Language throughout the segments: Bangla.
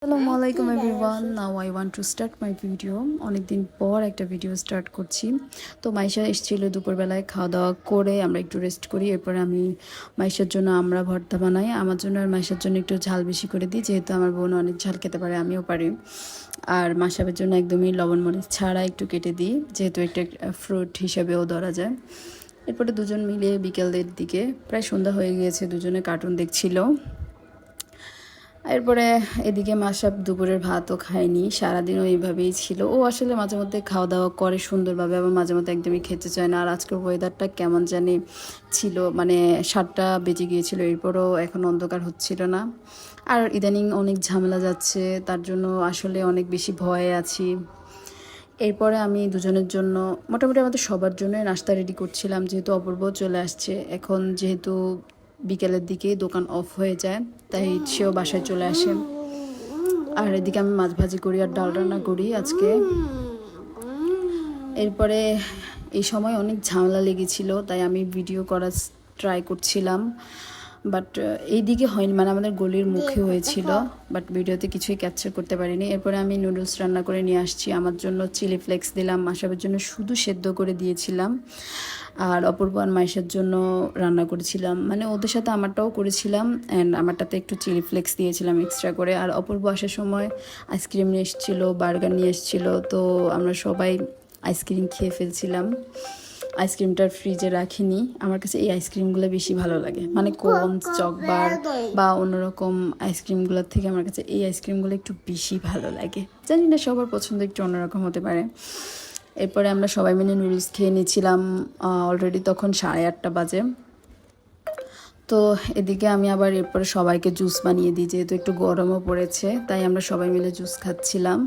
আসসালামু আলাইকুম everyone. Now I want to start my video. অনেকদিন পর একটা ভিডিও স্টার্ট করছি। তো মাইশা এসেছিল দুপুরবেলায়, খাওয়া দাওয়া করে আমরা একটু রেস্ট করি। এরপরে আমি মাইশার জন্য আমরা ভর্তা বানাই, আমার জন্য আর মাইশার জন্য একটু ঝাল বেশি করে দিই, যেহেতু আমার বোন অনেক ঝাল খেতে পারে, আমিও পারি। আর মাসাবের জন্য একদমই লবণ মরিচ ছাড়া একটু কেটে দিই, যেহেতু একটা ফ্রুট হিসাবেও ধরা যায়। এরপরে দুজন মিলে বিকেলের দিকে, প্রায় সন্ধ্যা হয়ে গিয়েছে, দুজনে কার্টুন দেখছিল। এরপরে এদিকে মাসাব দুপুরের ভাতও খায়নি, সারাদিনও এইভাবেই ছিল। ও আসলে মাঝে মধ্যে খাওয়া দাওয়া করে সুন্দরভাবে, আবার মাঝে মধ্যে একদমই খেতে চায় না। আর আজকের ওয়েদারটা কেমন জানি ছিল, মানে 7টা বেজে গিয়েছিল, এরপরও এখন অন্ধকার হচ্ছিল না। আর ইদানিং অনেক ঝামেলা যাচ্ছে, তার জন্য আসলে অনেক বেশি ভয়ে আছি। এরপরে আমি দুজনের জন্য, মোটামুটি আমাদের সবার জন্যই নাস্তা রেডি করছিলাম, যেহেতু অপূর্বও চলে আসছে। এখন যেহেতু বিকেলের দিকেই দোকান অফ হয়ে যায়, তাই সেও বাসায় চলে আসে। আর এদিকে আমি মাছ ভাজি করি আর ডাল রান্না করি আজকে। এরপরে এই সময় অনেক ঝামেলা লেগেছিল, তাই আমি ভিডিও করার ট্রাই করছিলাম, বাট এইদিকে হয়নি, মানে আমাদের গলির মুখে হয়েছিল, বাট ভিডিওতে কিছুই ক্যাপচার করতে পারিনি। এরপরে আমি নুডলস রান্না করে নিয়ে আসছি, আমার জন্য চিলি ফ্লেক্স দিলাম, মাসাবের জন্য শুধু সেদ্ধ করে দিয়েছিলাম, আর অপূর্ব আর মাইশার জন্য রান্না করেছিলাম, মানে ওদের সাথে আমারটাও করেছিলাম, অ্যান্ড আমারটাতে একটু চিলি ফ্লেক্স দিয়েছিলাম এক্সট্রা করে। আর অপূর্ব আসার সময় আইসক্রিম নিয়ে এসেছিলো, বার্গার নিয়ে এসেছিলো, তো আমরা সবাই আইসক্রিম খেয়ে ফেলছিলাম। আইসক্রিমটা ফ্রিজে রাখিনি, আমার কাছে এই আইসক্রিমগুলো বেশি ভালো লাগে, মানে কোন চকবার বা অন্যরকম আইসক্রিমগুলোর থেকে আমার কাছে এই আইসক্রিমগুলো একটু বেশি ভালো লাগে। জানি না, সবার পছন্দ একটু অন্যরকম হতে পারে। এরপরে আমরা সবাই মিলে নুডলস খেয়ে নিয়েছিলাম, অলরেডি তখন 8:30 বাজে। তো এদিকে আমি আবার এরপরে সবাইকে জুস বানিয়ে দিই, যেহেতু একটু গরমও পড়েছে, তাই আমরা সবাই মিলে জুস খাচ্ছিলাম।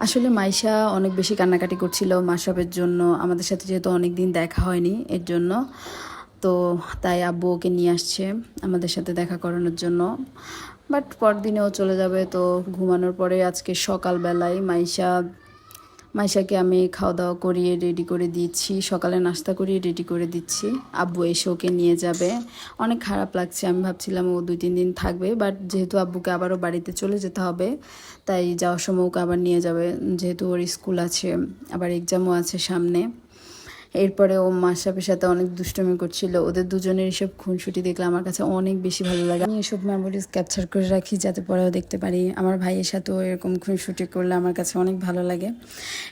আসলে মাইশা অনেক বেশি কান্নাকাটি করছিল মাসাবের জন্য, আমাদের সাথে যেহেতু অনেক দিন দেখা হয়নি এর জন্য। তো তাই আব্বু ওকে নিয়ে আসছে আমাদের সাথে দেখা করানোর জন্য, বাট পরদিনেও চলে যাবে। তো ঘুমানোর পরে আজকে সকালবেলায় মাইশাকে আমি খাওয়া দাওয়া করিয়ে রেডি করে দিচ্ছি, সকালে নাস্তা করিয়ে রেডি করে দিচ্ছি। আব্বু এসে ওকে নিয়ে যাবে। অনেক খারাপ লাগছে, আমি ভাবছিলাম ও 2-3 দিন থাকবে, বাট যেহেতু আব্বুকে আবারও বাড়িতে চলে যেতে হবে, তাই যাওয়ার সময় ওকে আবার নিয়ে যাবে, যেহেতু ওর স্কুল আছে, আবার এক্সামও আছে সামনে। এরপরে ও মাসাবের সাথে অনেক দুষ্টুমি করছিল, ওদের দুজনের এসব খুনসুটি দেখলে আমার কাছে অনেক বেশি ভালো লাগে। আমি এসব মেমোরিজ ক্যাপচার করে রাখি, যাতে পরেও দেখতে পারি। আমার ভাইয়ের সাথেও এরকম খুনসুটি করলে আমার কাছে অনেক ভালো লাগে।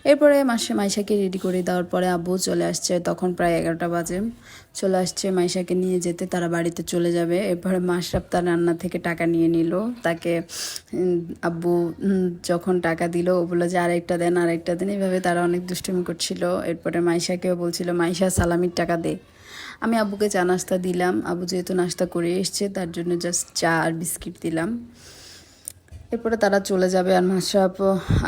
এরপরে মাইশাকে রেডি করে দেওয়ার পরে আব্বু চলে আসছে, তখন প্রায় 11টা বাজে। চলে আসছে মাইশাকে নিয়ে যেতে, তারা বাড়িতে চলে যাবে। এরপরে মাশরাফ তার রান্না থেকে টাকা নিয়ে নিল, তাকে আব্বু যখন টাকা দিল ও বললো যে আরেকটা দেন, এইভাবে তারা অনেক দুষ্টুমি করছিল। এরপরে মাইশাকেও বলছিল মাইশা সালামির টাকা দে। আমি আব্বুকে চা নাস্তা দিলাম, আব্বু যেহেতু নাস্তা করে এসছে তার জন্য জাস্ট চা আর বিস্কিট দিলাম। এরপরে তারা চলে যাবে। আর মাশরাফ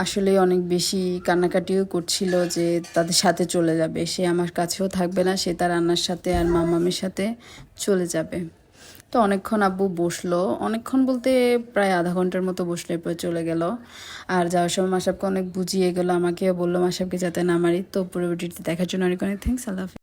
আসলে অনেক বেশি কান্নাকাটিও করছিল যে তাদের সাথে চলে যাবে, সে আমার কাছেও থাকবে না, সে তার রান্নার সাথে আর মামামের সাথে চলে যাবে। তো অনেকক্ষণ আব্বু বসলো, অনেকক্ষণ বলতে প্রায় আধা ঘন্টার মতো বসলো, এরপর চলে গেল। আর যাওয়ার সময় মাশরাফকে অনেক বুঝিয়ে গেলো, আমাকেও বললো মাশরাফকে যাতে না মারি। তো পরবর্তীতে দেখার জন্য অনেক অনেক থ্যাঙ্কস। আল্লাহ হাফেজ।